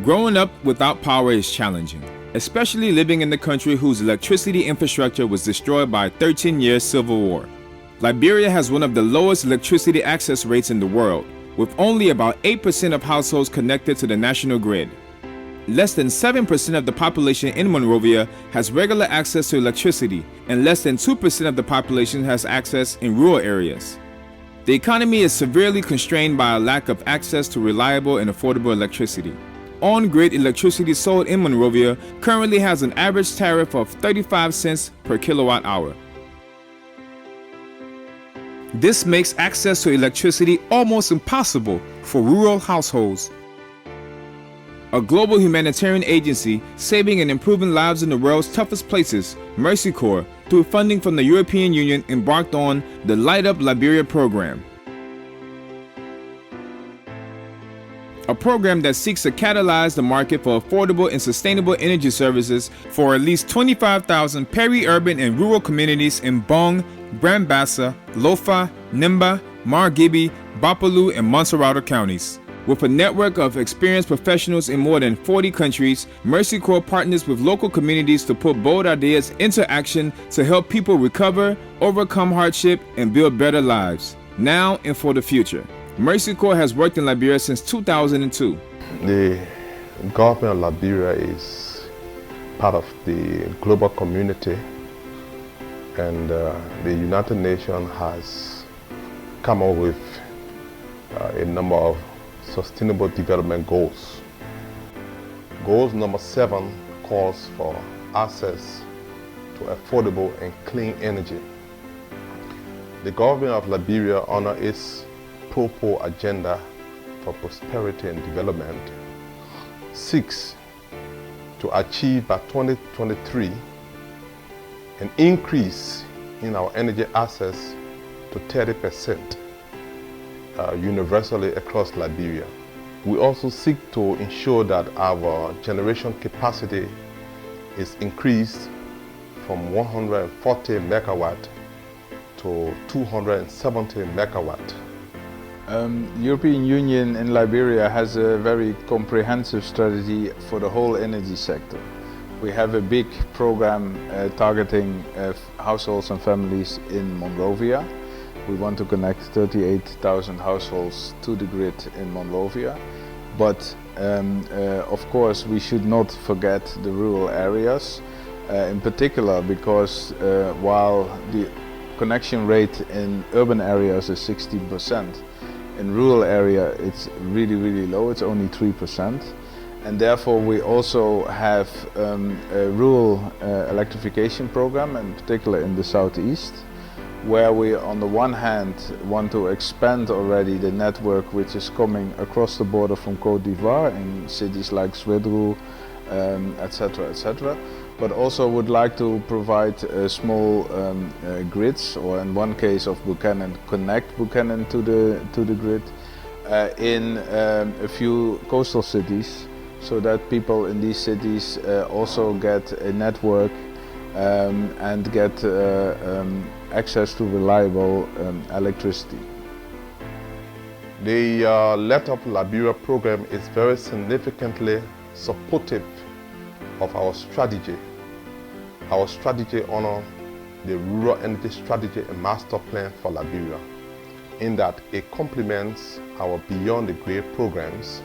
Growing up without power is challenging, especially living in the country whose electricity infrastructure was destroyed by a 13-year civil war. Liberia has one of the lowest electricity access rates in the world, with only about 8% of households connected to the national grid. Less than 7% of the population in Monrovia has regular access to electricity, and less than 2% of the population has access in rural areas. The economy is severely constrained by a lack of access to reliable and affordable electricity. On-grid electricity sold in Monrovia currently has an average tariff of 35 cents per kilowatt hour. This makes access to electricity almost impossible for rural households. A global humanitarian agency saving and improving lives in the world's toughest places, Mercy Corps, through funding from the European Union, embarked on the Light Up Liberia program. A program that seeks to catalyze the market for affordable and sustainable energy services for at least 25,000 peri-urban and rural communities in Bong, Brambassa, Lofa, Nimba, Margibi, Bapalu, and Montserrado counties. With a network of experienced professionals in more than 40 countries, Mercy Corps partners with local communities to put bold ideas into action to help people recover, overcome hardship, and build better lives, now and for the future. Mercy Corps has worked in Liberia since 2002. The government of Liberia is part of the global community, and the United Nations has come up with a number of sustainable development goals. Goal number 7 calls for access to affordable and clean energy. The government of Liberia, under its Propo agenda for prosperity and development, seeks to achieve by 2023 an increase in our energy access to 30% universally across Liberia. We also seek to ensure that our generation capacity is increased from 140 megawatt to 270 megawatt. The European Union in Liberia has a very comprehensive strategy for the whole energy sector. We have a big program targeting households and families in Monrovia. We want to connect 38,000 households to the grid in Monrovia. But of course we should not forget the rural areas, in particular because while the connection rate in urban areas is 16%, in rural area it's really low, it's only 3%. And therefore we also have a rural electrification program, in particular in the southeast, where we on the one hand want to expand already the network which is coming across the border from Côte d'Ivoire in cities like Swedru, etc., but also would like to provide small grids, or in one case of Buchanan, connect Buchanan to the grid in a few coastal cities, so that people in these cities also get a network and get access to reliable electricity. The Let Up Liberia program is very significantly supportive of our strategy. Our strategy honors the Rural Energy Strategy and Master Plan for Liberia, in that it complements our Beyond the Grid programs,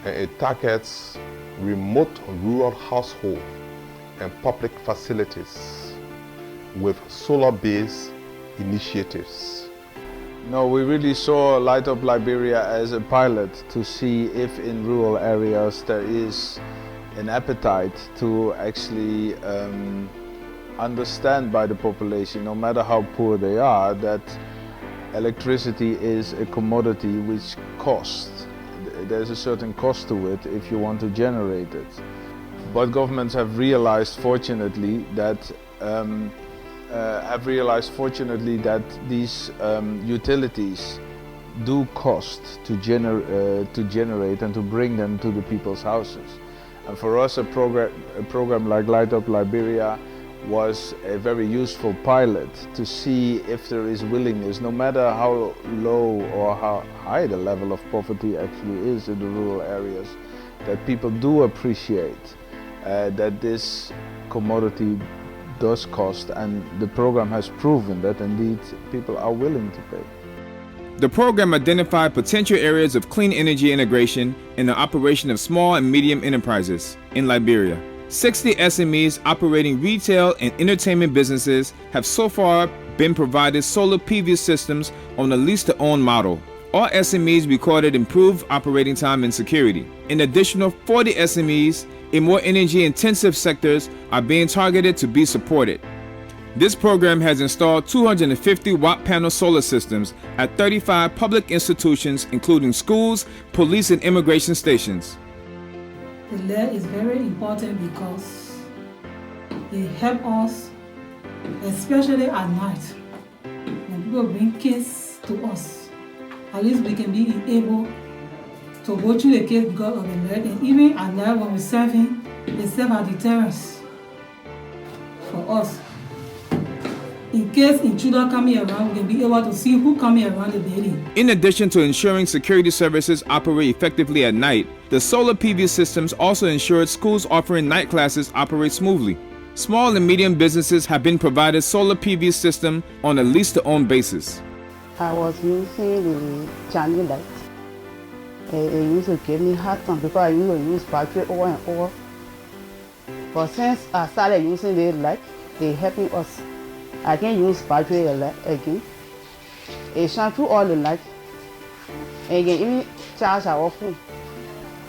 and it targets remote rural households and public facilities with solar-based initiatives. No, we really saw Light Up Liberia as a pilot to see if in rural areas there is an appetite to actually understand by the population, no matter how poor they are, that electricity is a commodity which costs. There's a certain cost to it if you want to generate it. But governments have realized, fortunately, that these utilities do cost to generate and to bring them to the people's houses. And for us, a program like Light Up Liberia was a very useful pilot to see if there is willingness, no matter how low or how high the level of poverty actually is in the rural areas, that people do appreciate that this commodity does cost, and the program has proven that indeed people are willing to pay. The program identified potential areas of clean energy integration in the operation of small and medium enterprises in Liberia. 60 SMEs operating retail and entertainment businesses have so far been provided solar PV systems on a lease-to-own model. All SMEs recorded improved operating time and security. An additional 40 SMEs in more energy-intensive sectors are being targeted to be supported. This program has installed 250 watt panel solar systems at 35 public institutions, including schools, police, and immigration stations. The LED is very important because they help us, especially at night. When people bring kids to us, at least we can be able to go through the case because of the LED. And even at night when we're serving, they serve as deterrence for us. In case intruder coming around, we can be able to see who coming around the building. In addition to ensuring security services operate effectively at night, the solar PV systems also ensured schools offering night classes operate smoothly. Small and medium businesses have been provided solar PV system on a lease-to-own basis. I was using the Chinese light. It used to give me hard time because I used to use battery over and over. But since I started using the light, they helping us. I can use battery again. It shines through all the light. And you can even charge our phone.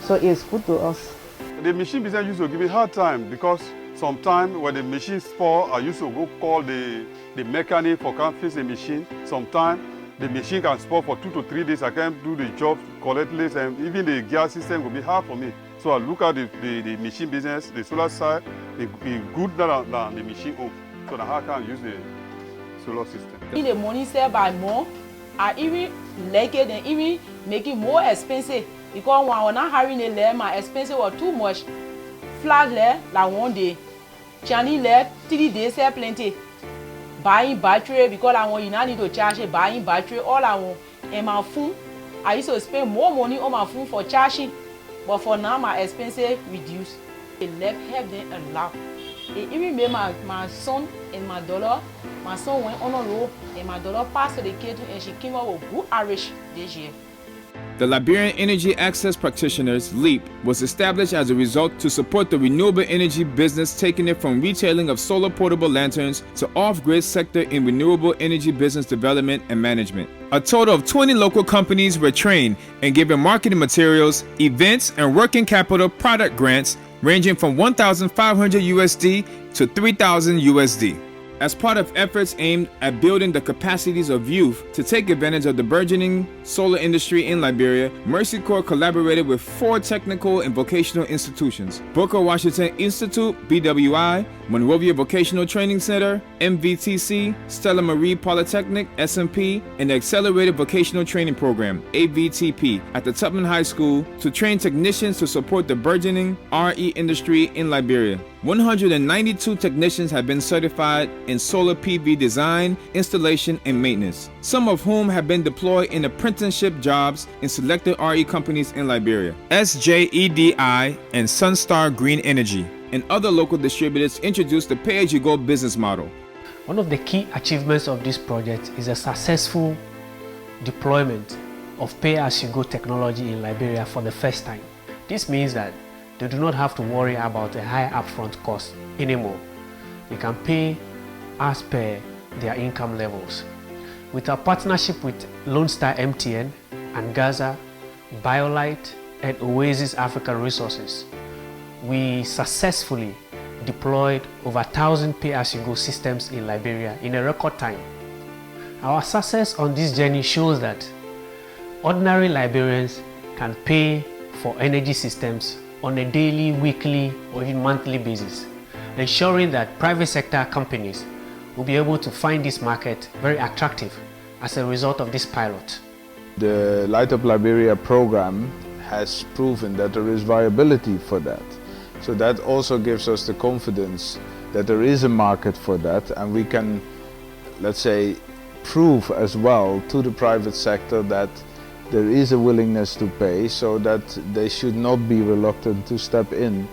So it's good to us. The machine business used to give me hard time because sometimes when the machine spoil, I used to go call the mechanic for come fix the machine. Sometimes the machine can spoil for 2 to 3 days. I can't do the job correctly, and even the gear system will be hard for me. So I look at the machine business, the solar side, it's good than the machine home. So now I can use the solar system. In the morning sell by more, I even like it and even make it more expensive because when I was not having a LED, my expenses were too much. Flat LED, like 1 day. Chinese LED, 3 days, sell plenty. Buying battery because I want you not need to charge it. Buying battery, all I want. And my phone, I used to spend more money on my phone for charging, but for now my expenses reduced. The LED helped them a lot. It even made my son and my daughter. My son went on a road and my daughter passed to the kid and she came out with good Irish this year. The Liberian Energy Access Practitioners, LEAP, was established as a result to support the renewable energy business, taking it from retailing of solar portable lanterns to off-grid sector in renewable energy business development and management. A total of 20 local companies were trained and given marketing materials, events, and working capital product grants ranging from 1,500 USD to 3,000 USD. As part of efforts aimed at building the capacities of youth to take advantage of the burgeoning solar industry in Liberia, Mercy Corps collaborated with 4 technical and vocational institutions: Booker Washington Institute, BWI, Monrovia Vocational Training Center, MVTC, Stella Marie Polytechnic, SMP, and the Accelerated Vocational Training Program, AVTP, at the Tubman High School to train technicians to support the burgeoning RE industry in Liberia. 192 technicians have been certified in solar PV design, installation, and maintenance, some of whom have been deployed in apprenticeship jobs in selected RE companies in Liberia. SJEDI and Sunstar Green Energy and other local distributors introduced the pay-as-you-go business model. One of the key achievements of this project is a successful deployment of pay-as-you-go technology in Liberia for the first time. This means that they do not have to worry about a high upfront cost anymore. They can pay as per their income levels. With our partnership with Lone Star MTN and Gaza, BioLite, and Oasis Africa Resources, we successfully deployed over 1,000 pay-as-you-go systems in Liberia in a record time. Our success on this journey shows that ordinary Liberians can pay for energy systems on a daily, weekly, or even monthly basis, ensuring that private sector companies will be able to find this market very attractive as a result of this pilot. The Light Up Liberia program has proven that there is viability for that. So that also gives us the confidence that there is a market for that, and we can, let's say, prove as well to the private sector that there is a willingness to pay, so that they should not be reluctant to step in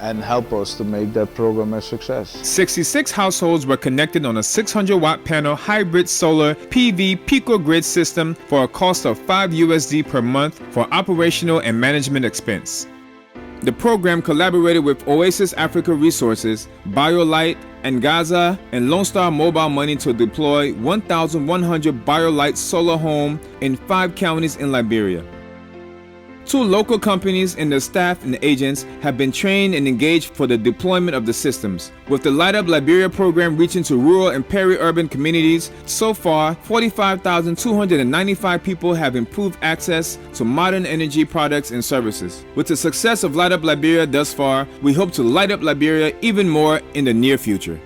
and help us to make that program a success. 66 households were connected on a 600-watt panel hybrid solar PV pico-grid system for a cost of $5 per month for operational and management expense. The program collaborated with Oasis Africa Resources, BioLite, and Gaza and Lone Star Mobile Money to deploy 1,100 BioLite solar homes in 5 counties in Liberia. 2 local companies and their staff and agents have been trained and engaged for the deployment of the systems. With the Light Up Liberia program reaching to rural and peri-urban communities, so far 45,295 people have improved access to modern energy products and services. With the success of Light Up Liberia thus far, we hope to light up Liberia even more in the near future.